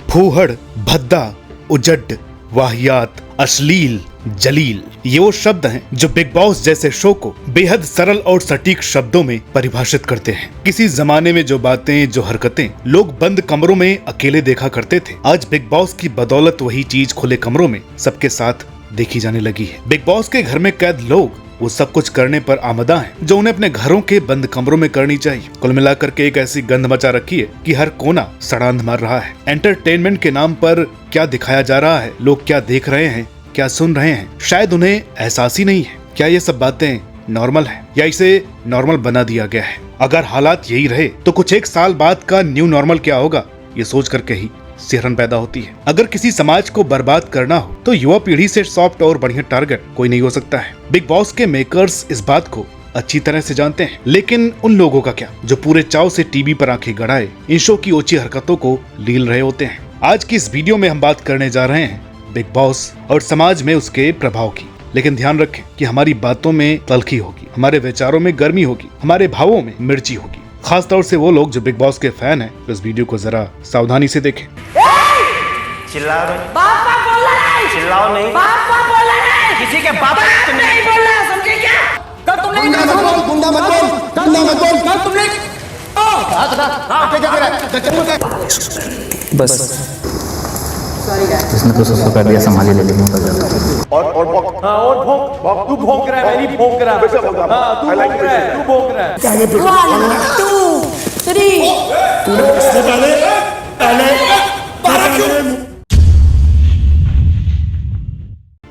फूहड़, भद्दा, उजड्ड, वाहियात, अश्लील, जलील, ये वो शब्द हैं जो बिग बॉस जैसे शो को बेहद सरल और सटीक शब्दों में परिभाषित करते हैं। किसी जमाने में जो बातें, जो हरकतें लोग बंद कमरों में अकेले देखा करते थे, आज बिग बॉस की बदौलत वही चीज खुले कमरों में सबके साथ देखी जाने लगी है। बिग बॉस के घर में कैद लोग वो सब कुछ करने पर आमदा हैं जो उन्हें अपने घरों के बंद कमरों में करनी चाहिए। कुल मिलाकर के एक ऐसी गंध मचा रखी है कि हर कोना सड़ांध मार रहा है। एंटरटेनमेंट के नाम पर क्या दिखाया जा रहा है, लोग क्या देख रहे हैं, क्या सुन रहे हैं, शायद उन्हें एहसास ही नहीं है। क्या ये सब बातें नॉर्मल है या इसे नॉर्मल बना दिया गया है? अगर हालात यही रहे तो कुछ एक साल बाद का न्यू नॉर्मल क्या होगा, ये सोच करके ही सिहरन पैदा होती है। अगर किसी समाज को बर्बाद करना हो तो युवा पीढ़ी से सॉफ्ट और बढ़िया टारगेट कोई नहीं हो सकता है। बिग बॉस के मेकर्स इस बात को अच्छी तरह से जानते हैं, लेकिन उन लोगों का क्या जो पूरे चाव से टीवी पर आंखें गड़ाए इन शो की ओछी हरकतों को लील रहे होते हैं। आज की इस वीडियो में हम बात करने जा रहे हैं बिग बॉस और समाज में उसके प्रभाव की। लेकिन ध्यान रखें कि हमारी बातों में तल्खी होगी, हमारे विचारों में गर्मी होगी, हमारे भावों में मिर्ची होगी। खास तौर से वो लोग जो बिग बॉस के फैन हैं, तो इस वीडियो को जरा सावधानी से देखें। चिल्लाओ नहीं, पापा बोल रहा है, चिल्लाओ नहीं, पापा बोल रहा है, किसी के बाप बाप नहीं बोल रहा है, समझे क्या? कल तुमने गुंडा मत बोल, गुंडा मत बोल, गुंडा मत बोल। कल तुमने बस इसने तो ससुर कर दिया, संभाली ले लेंगे और भोंक, तू भोंक रहा है, मैं नहीं भोंक रहा। तू भोंक रहा है, तू भोंक रहा है। 1 2 3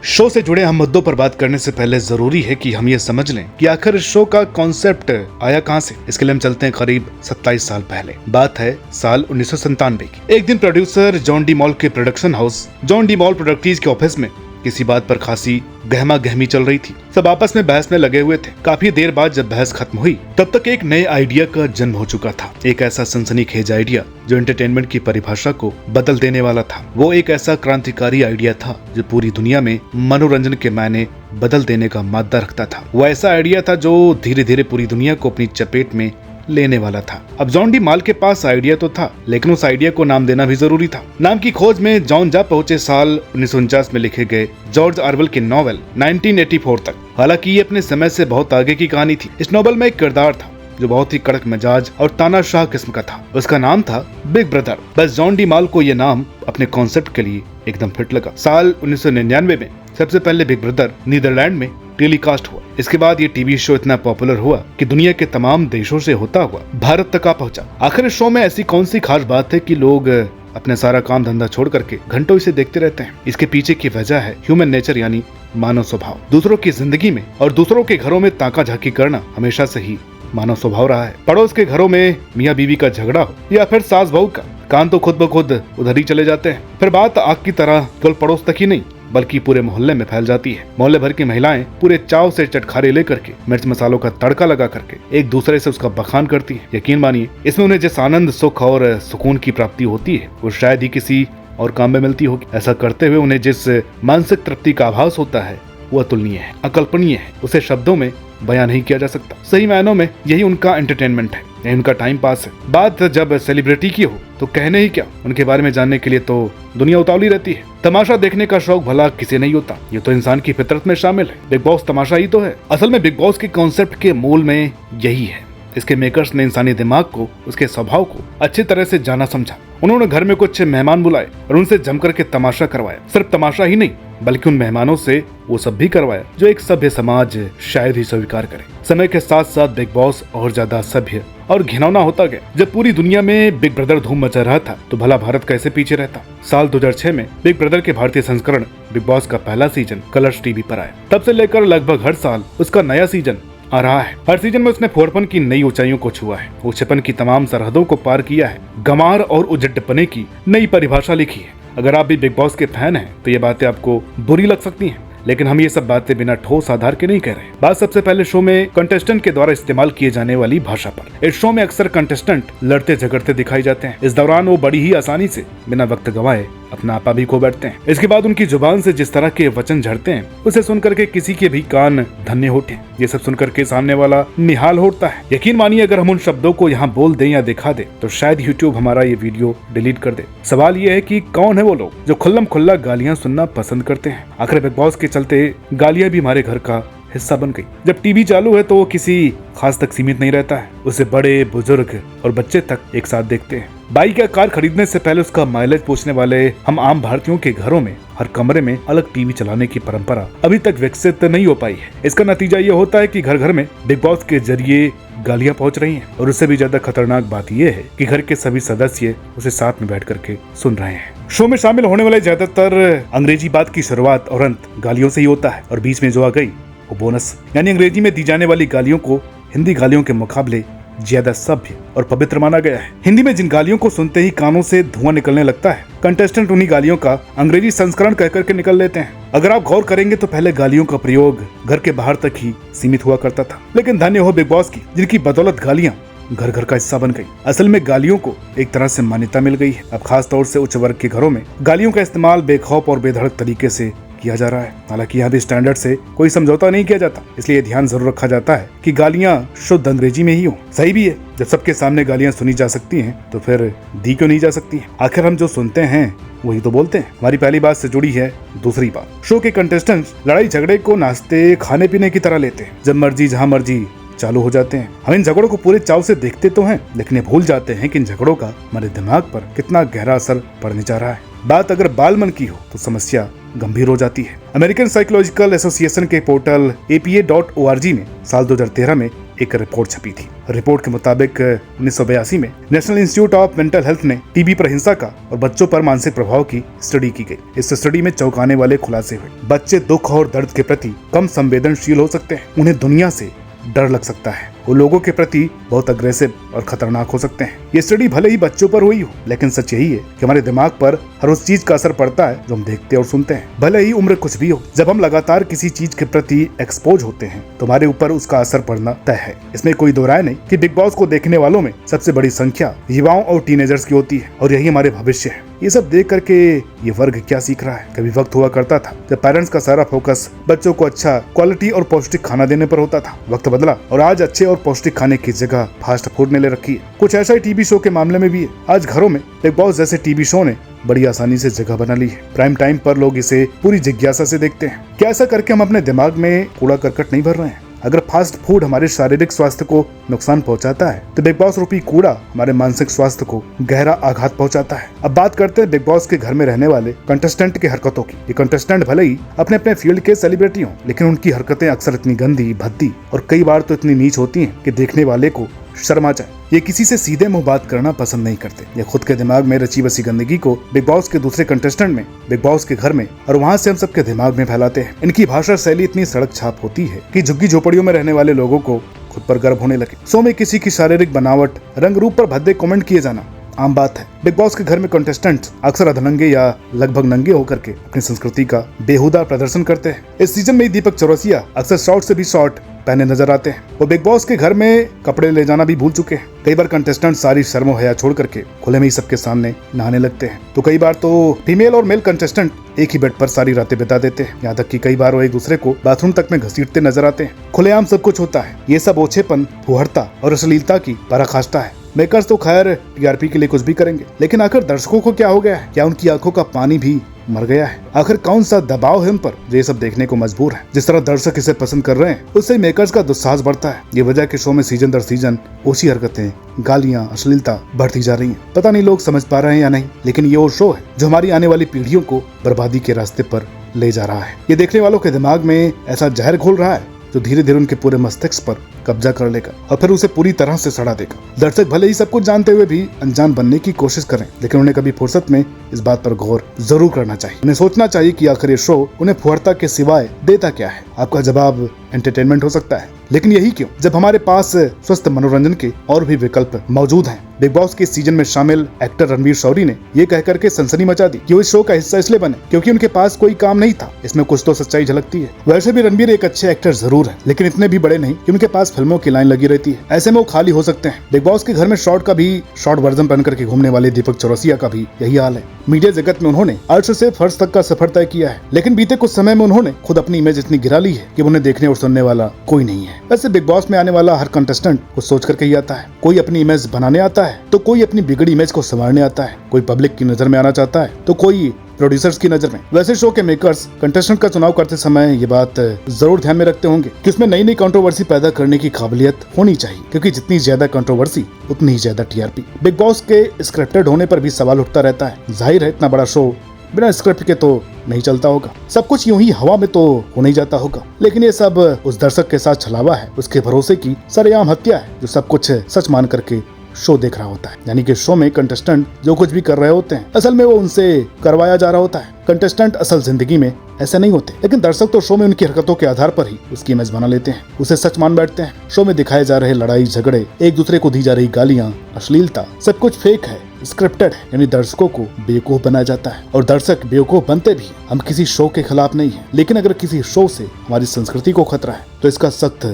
शो से जुड़े हम मुद्दों पर बात करने से पहले जरूरी है कि हम ये समझ लें कि आखिर इस शो का कॉन्सेप्ट आया कहां से। इसके लिए हम चलते हैं करीब 27 साल पहले। बात है साल 1997 की। एक दिन प्रोड्यूसर जॉन डी मॉल के production house John D Mall प्रोडक्टीज के ऑफिस में किसी बात पर खासी गहमा गहमी चल रही थी। सब आपस में बहस में लगे हुए थे। काफी देर बाद जब बहस खत्म हुई तब तक एक नए आइडिया का जन्म हो चुका था। एक ऐसा सनसनीखेज आइडिया जो एंटरटेनमेंट की परिभाषा को बदल देने वाला था। वो एक ऐसा क्रांतिकारी आइडिया था जो पूरी दुनिया में मनोरंजन के मायने बदल देने का मादा रखता था। वो ऐसा आइडिया था जो धीरे धीरे पूरी दुनिया को अपनी चपेट में लेने वाला था। अब जॉन डी मॉल के पास आइडिया तो था, लेकिन उस आइडिया को नाम देना भी जरूरी था। नाम की खोज में जॉन जा पहुंचे साल 1949 में लिखे गए जॉर्ज ऑरवेल के नॉवेल 1984 तक। हालांकि ये अपने समय से बहुत आगे की कहानी थी। इस नॉवेल में एक किरदार था जो बहुत ही कड़क मिजाज और तानाशाह किस्म का था। उसका नाम था बिग ब्रदर। बस जॉन डी मॉल को ये नाम अपने कॉन्सेप्ट के लिए एकदम फिट लगा। साल 1999 में सबसे पहले बिग ब्रदर नीदरलैंड में टेलीकास्ट हुआ। इसके बाद ये टीवी शो इतना पॉपुलर हुआ कि दुनिया के तमाम देशों से होता हुआ भारत तक आ पहुंचा। आखिर इस शो में ऐसी कौन सी खास बात है कि लोग अपने सारा काम धंधा छोड़ करके घंटों इसे देखते रहते हैं? इसके पीछे की वजह है ह्यूमन नेचर, यानी मानव स्वभाव। दूसरों की जिंदगी में और दूसरों के घरों में ताका झाकी करना हमेशा से ही मानव स्वभाव रहा है। पड़ोस के घरों में मियाँ बीवी का झगड़ा हो या फिर सास बहू का, कान तो खुद ब खुद उधर ही चले जाते हैं। फिर बात आग की तरह केवल पड़ोस तक ही नहीं बल्कि पूरे मोहल्ले में फैल जाती है। मोहल्ले भर की महिलाएं पूरे चाव से चटखारे लेकर के मिर्च मसालों का तड़का लगा करके एक दूसरे से उसका बखान करती है। यकीन मानिए, इसमें उन्हें जिस आनंद, सुख और सुकून की प्राप्ति होती है वो शायद ही किसी और काम में मिलती होगी। ऐसा करते हुए उन्हें जिस मानसिक तृप्ति का आभास होता है वो अतुलनीय है, अकल्पनीय है। उसे शब्दों में बयान नहीं किया जा सकता। सही मायनों में यही उनका एंटरटेनमेंट है, यही उनका टाइम पास है। बात जब सेलिब्रिटी की हो तो कहने ही क्या, उनके बारे में जानने के लिए तो दुनिया उतावली रहती है। तमाशा देखने का शौक भला किसे नहीं होता, ये तो इंसान की फितरत में शामिल है। बिग बॉस तमाशा ही तो है। असल में बिग बॉस के कॉन्सेप्ट के मूल में यही है। इसके मेकर्स ने इंसानी दिमाग को, उसके स्वभाव को अच्छी तरह से जाना समझा। उन्होंने घर में कुछ मेहमान बुलाए और उनसे जमकर के तमाशा करवाया। सिर्फ तमाशा ही नहीं बल्कि उन मेहमानों से वो सब भी करवाया जो एक सभ्य समाज शायद ही स्वीकार करे। समय के साथ साथ बिग बॉस और ज्यादा सभ्य और घिनौना होता गया। जब पूरी दुनिया में बिग ब्रदर धूम मचा रहा था तो भला भारत कैसे पीछे रहता। साल 2006 में बिग ब्रदर के भारतीय संस्करण बिग बॉस का पहला सीजन कलर्स टीवी पर आया। तब से लेकर लगभग हर साल उसका नया सीजन आ रहा है। हर सीजन में उसने फोड़पन की नई ऊंचाइयों को छुआ है, ओछेपन की तमाम सरहदों को पार किया है, गंवार और उजड्डपने की नई परिभाषा लिखी है। अगर आप भी बिग बॉस के फैन हैं तो ये बातें आपको बुरी लग सकती हैं, लेकिन हम ये सब बातें बिना ठोस आधार के नहीं कह रहे। बात सबसे पहले शो में कंटेस्टेंट के द्वारा इस्तेमाल किए जाने वाली भाषा पर। इस शो में अक्सर कंटेस्टेंट लड़ते झगड़ते दिखाई जाते हैं। इस दौरान वो बड़ी ही आसानी से बिना वक्त गंवाए अपना आपा भी खो बैठते हैं। इसके बाद उनकी जुबान से जिस तरह के वचन झड़ते हैं उसे सुनकर के किसी के भी कान धन्य होते हैं। ये सब सुनकर के सामने वाला निहाल होता है। यकीन मानिए अगर हम उन शब्दों को यहाँ बोल दें या दिखा दे तो शायद यूट्यूब हमारा ये वीडियो डिलीट कर दे। सवाल ये है कि कौन है वो लोग जो खुल्लम खुल्ला गालियां सुनना पसंद करते हैं। आखिर बिग बॉस के चलते गालियां भी हमारे घर का हिस्सा बन गई। जब टीवी चालू है तो वो किसी खास तक सीमित नहीं रहता है, उसे बड़े बुजुर्ग और बच्चे तक एक साथ देखते हैं। बाइक या कार खरीदने से पहले उसका माइलेज पूछने वाले हम आम भारतीयों के घरों में हर कमरे में अलग टीवी चलाने की परंपरा अभी तक विकसित नहीं हो पाई है। इसका नतीजा ये होता है कि घर घर में बिग बॉस के जरिए गालियां पहुंच रही हैं और उससे भी ज्यादा खतरनाक बात यह है कि घर के सभी सदस्य उसे साथ में बैठ करके सुन रहे हैं। शो में शामिल होने वाले ज्यादातर अंग्रेजी बात की शुरुआत और अंत गालियों से ही होता है और बीच में जो आ गई वो बोनस, यानी अंग्रेजी में दी जाने वाली गालियों को हिंदी गालियों के मुकाबले ज्यादा सभ्य और पवित्र माना गया है। हिंदी में जिन गालियों को सुनते ही कानों से धुआं निकलने लगता है, कंटेस्टेंट उन्हीं गालियों का अंग्रेजी संस्करण कहकर के निकल लेते हैं। अगर आप गौर करेंगे तो पहले गालियों का प्रयोग घर के बाहर तक ही सीमित हुआ करता था, लेकिन धन्य हो बिग बॉस की जिनकी बदौलत गालियां घर घर का हिस्सा बन गई। असल में गालियों को एक तरह से मान्यता मिल गई है। अब खास तौर से उच्च वर्ग के घरों में गालियों का इस्तेमाल बेखौफ और बेधड़क तरीके से किया जा रहा है। हालांकि यहाँ भी स्टैंडर्ड से कोई समझौता नहीं किया जाता, इसलिए ध्यान जरूर रखा जाता है कि गालियां शुद्ध अंग्रेजी में ही हो। सही भी है, जब सबके सामने गालियां सुनी जा सकती हैं तो फिर दी क्यों नहीं जा सकती हैं? आखिर हम जो सुनते हैं वही तो बोलते हैं। हमारी पहली बात से जुड़ी है दूसरी बात। शो के कंटेस्टेंट्स लड़ाई झगड़े को नाश्ते खाने पीने की तरह लेते हैं। जब मर्जी जहाँ मर्जी चालू हो जाते हैं। हम इन झगड़ों को पूरे चाव से देखते तो हैं, लेकिन भूल जाते हैं कि इन झगड़ों का हमारे दिमाग पर कितना गहरा असर पड़ने जा रहा है। बात अगर बाल मन की हो तो समस्या गंभीर हो जाती है। अमेरिकन साइकोलॉजिकल एसोसिएशन के पोर्टल APA.org में साल 2013 में एक रिपोर्ट छपी थी। रिपोर्ट के मुताबिक 1982 में national institute of mental health ने टीबी पर हिंसा का और बच्चों पर मानसिक प्रभाव की स्टडी की गई। इस स्टडी में चौंकाने वाले खुलासे हुए। बच्चे दुख और दर्द के प्रति कम संवेदनशील हो सकते हैं, उन्हें दुनिया से डर लग सकता है, वो लोगों के प्रति बहुत अग्रेसिव और खतरनाक हो सकते हैं। ये स्टडी भले ही बच्चों पर हुई हो, लेकिन सच यही है कि हमारे दिमाग पर हर उस चीज का असर पड़ता है जो हम देखते और सुनते हैं, भले ही उम्र कुछ भी हो। जब हम लगातार किसी चीज के प्रति एक्सपोज होते हैं तो हमारे ऊपर उसका असर पड़ना तय है। इसमें कोई दो राय नहीं कि बिग बॉस को देखने वालों में सबसे बड़ी संख्या युवाओं और टीनेजर्स की होती है और यही हमारे भविष्य है। ये सब देख करके ये वर्ग क्या सीख रहा है? कभी वक्त हुआ करता था जब पेरेंट्स का सारा फोकस बच्चों को अच्छा क्वालिटी और पौष्टिक खाना देने पर होता था। वक्त बदला और आज अच्छे और पौष्टिक खाने की जगह फास्ट फूड ने ले रखी है। कुछ ऐसा ही टीवी शो के मामले में भी है। आज घरों में बिग बॉस जैसे टीवी शो ने बड़ी आसानी से जगह बना ली है। प्राइम टाइम पर लोग इसे पूरी जिज्ञासा से देखते हैं। क्या ऐसा करके हम अपने दिमाग में कूड़ा करकट नहीं भर रहे हैं? अगर फास्ट फूड हमारे शारीरिक स्वास्थ्य को नुकसान पहुंचाता है तो बिग बॉस रूपी कूड़ा हमारे मानसिक स्वास्थ्य को गहरा आघात पहुंचाता है। अब बात करते हैं बिग बॉस के घर में रहने वाले कंटेस्टेंट की हरकतों की। ये कंटेस्टेंट भले ही अपने अपने फील्ड के सेलिब्रिटी हों, लेकिन उनकी हरकतें अक्सर इतनी गंदी, भद्दी और कई बार तो इतनी नीच होती हैं कि देखने वाले को शर्म आ जाए। ये किसी से सीधे मुंह बात करना पसंद नहीं करते। ये खुद के दिमाग में रची बसी गंदगी को बिग बॉस के दूसरे कंटेस्टेंट में, बिग बॉस के घर में और वहाँ से हम सबके दिमाग में फैलाते हैं। इनकी भाषा शैली इतनी सड़क छाप होती है कि झुग्गी झोपड़ियों में रहने वाले लोगों को खुद पर गर्व होने लगे। शो में किसी की शारीरिक बनावट, रंग रूप पर भद्दे कमेंट किए जाना आम बात है। बिग बॉस के घर में कंटेस्टेंट्स अक्सर अधनंगे या लगभग नंगे होकर के अपनी संस्कृति का बेहुदा प्रदर्शन करते हैं। इस सीजन में दीपक चौरसिया अक्सर शॉर्ट से भी शॉर्ट पहने नजर आते हैं। वो बिग बॉस के घर में कपड़े ले जाना भी भूल चुके हैं। कई बार कंटेस्टेंट सारी शर्म हया छोड़ करके खुले में ही सबके सामने नहाने लगते हैं, तो कई बार तो फीमेल और मेल कंटेस्टेंट एक ही बेड पर सारी रातें बिता देते हैं। यहाँ तक कि कई बार वो एक दूसरे को बाथरूम तक में घसीटते नजर आते हैं। खुलेआम सब कुछ होता है। ये सब ओछेपन, फुहड़ता और अश्लीलता की पराकाष्ठा है। मेकर्स तो खैर टीआरपी के लिए कुछ भी करेंगे, लेकिन आखिर दर्शकों को क्या हो गया है? क्या उनकी आंखों का पानी भी मर गया है? आखिर कौन सा दबाव है उन पर जो ये सब देखने को मजबूर है? जिस तरह दर्शक इसे पसंद कर रहे हैं उससे मेकर्स का दुस्साहस बढ़ता है। ये वजह के शो में सीजन दर सीजन ओछी हरकतें, गालियां, अश्लीलता बढ़ती जा रही हैं। पता नहीं लोग समझ पा रहे हैं या नहीं, लेकिन ये वो शो है जो हमारी आने वाली पीढ़ियों को बर्बादी के रास्ते पर ले जा रहा है। ये देखने वालों के दिमाग में ऐसा जहर घोल रहा है जो धीरे धीरे उनके पूरे मस्तिष्क पर कब्जा कर लेगा और फिर उसे पूरी तरह से सड़ा देगा। दर्शक भले ही सब कुछ जानते हुए भी अनजान बनने की कोशिश करें, लेकिन उन्हें कभी फुर्सत में इस बात पर गौर जरूर करना चाहिए। उन्हें सोचना चाहिए कि आखिर ये शो उन्हें फुहड़ता के सिवाय देता क्या है। आपका जवाब एंटरटेनमेंट हो सकता है, लेकिन यही क्यों जब हमारे पास स्वस्थ मनोरंजन के और भी विकल्प मौजूद हैं। बिग बॉस के सीजन में शामिल एक्टर रणवीर शौरी ने ये कह करके सनसनी मचा दी कि वो इस शो का हिस्सा इसलिए बने क्योंकि उनके पास कोई काम नहीं था। इसमें कुछ तो सच्चाई झलकती है। वैसे भी रणवीर एक अच्छे एक्टर जरूर है, लेकिन इतने भी बड़े नहीं कि उनके पास फिल्मों की लाइन लगी रहती है, ऐसे में वो खाली हो सकते हैं। बिग बॉस के घर में शॉर्ट का भी शॉर्ट वर्जन पहन करके घूमने वाले दीपक चौरसिया का भी यही हाल है। मीडिया जगत में उन्होंने अर्श से फर्श तक का सफर तय किया है, लेकिन बीते कुछ समय में उन्होंने खुद अपनी इमेज इतनी गिरा ली है कि उन्हें देखने और सुनने वाला कोई नहीं है। वैसे बिग बॉस में आने वाला हर कंटेस्टेंट कुछ सोच करके ही आता है। कोई अपनी इमेज बनाने आता है तो कोई अपनी बिगड़ी इमेज को संवारने आता है, कोई पब्लिक की नजर में आना चाहता है तो कोई प्रोड्यूसर्स की नजर में। वैसे शो के मेकर्स कंटेस्टेंट का चुनाव करते समय ये बात जरूर ध्यान में रखते होंगे कि उसमें नई नई कंट्रोवर्सी पैदा करने की काबिलियत होनी चाहिए, क्योंकि जितनी ज्यादा कंट्रोवर्सी उतनी ही ज्यादा टीआरपी। बिग बॉस के स्क्रिप्टेड होने पर भी सवाल उठता रहता है। जाहिर है इतना बड़ा शो बिना स्क्रिप्ट के तो नहीं चलता होगा, सब कुछ यूं ही हवा में तो हो नहीं जाता होगा। लेकिन ये सब उस दर्शक के साथ छलावा है, उसके भरोसे की सरेआम हत्या है जो सब कुछ सच मान करके शो देख रहा होता है। यानी कि शो में कंटेस्टेंट जो कुछ भी कर रहे होते हैं असल में वो उनसे करवाया जा रहा होता है। कंटेस्टेंट असल जिंदगी में ऐसे नहीं होते, लेकिन दर्शक तो शो में उनकी हरकतों के आधार पर ही उसकी इमेज बना लेते हैं, उसे सच मान बैठते हैं। शो में दिखाए जा रहे लड़ाई झगड़े, एक दूसरे को दी जा रही गालियां, अश्लीलता, सब कुछ फेक है, स्क्रिप्टेड है। यानी दर्शकों को बेवकूफ बनाया जाता है, और दर्शक बेवकूफ बनते भी। हम किसी शो के खिलाफ नहीं है, लेकिन अगर किसी शो से हमारी संस्कृति को खतरा है तो इसका सख्त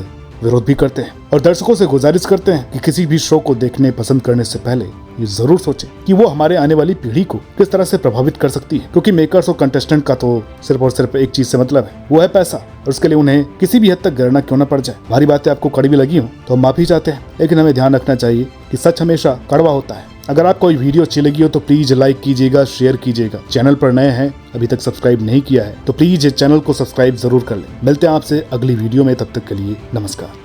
विरोध भी करते हैं, और दर्शकों से गुजारिश करते हैं कि किसी भी शो को देखने पसंद करने से पहले ये जरूर सोचें कि वो हमारे आने वाली पीढ़ी को किस तरह से प्रभावित कर सकती है। क्योंकि मेकर्स और कंटेस्टेंट का तो सिर्फ और सिर्फ एक चीज से मतलब है, वो है पैसा, और उसके लिए उन्हें किसी भी हद तक गिरना क्यों न पड़ जाए। हमारी बातें आपको कड़वी लगी हो तो हम माफी चाहते हैं, लेकिन हमें ध्यान रखना चाहिए कि सच हमेशा कड़वा होता है। अगर आपको कोई वीडियो अच्छी लगी हो तो प्लीज लाइक कीजिएगा, शेयर कीजिएगा। चैनल पर नए हैं, अभी तक सब्सक्राइब नहीं किया है तो प्लीज चैनल को सब्सक्राइब जरूर कर लें। मिलते हैं आपसे अगली वीडियो में, तब तक के लिए नमस्कार।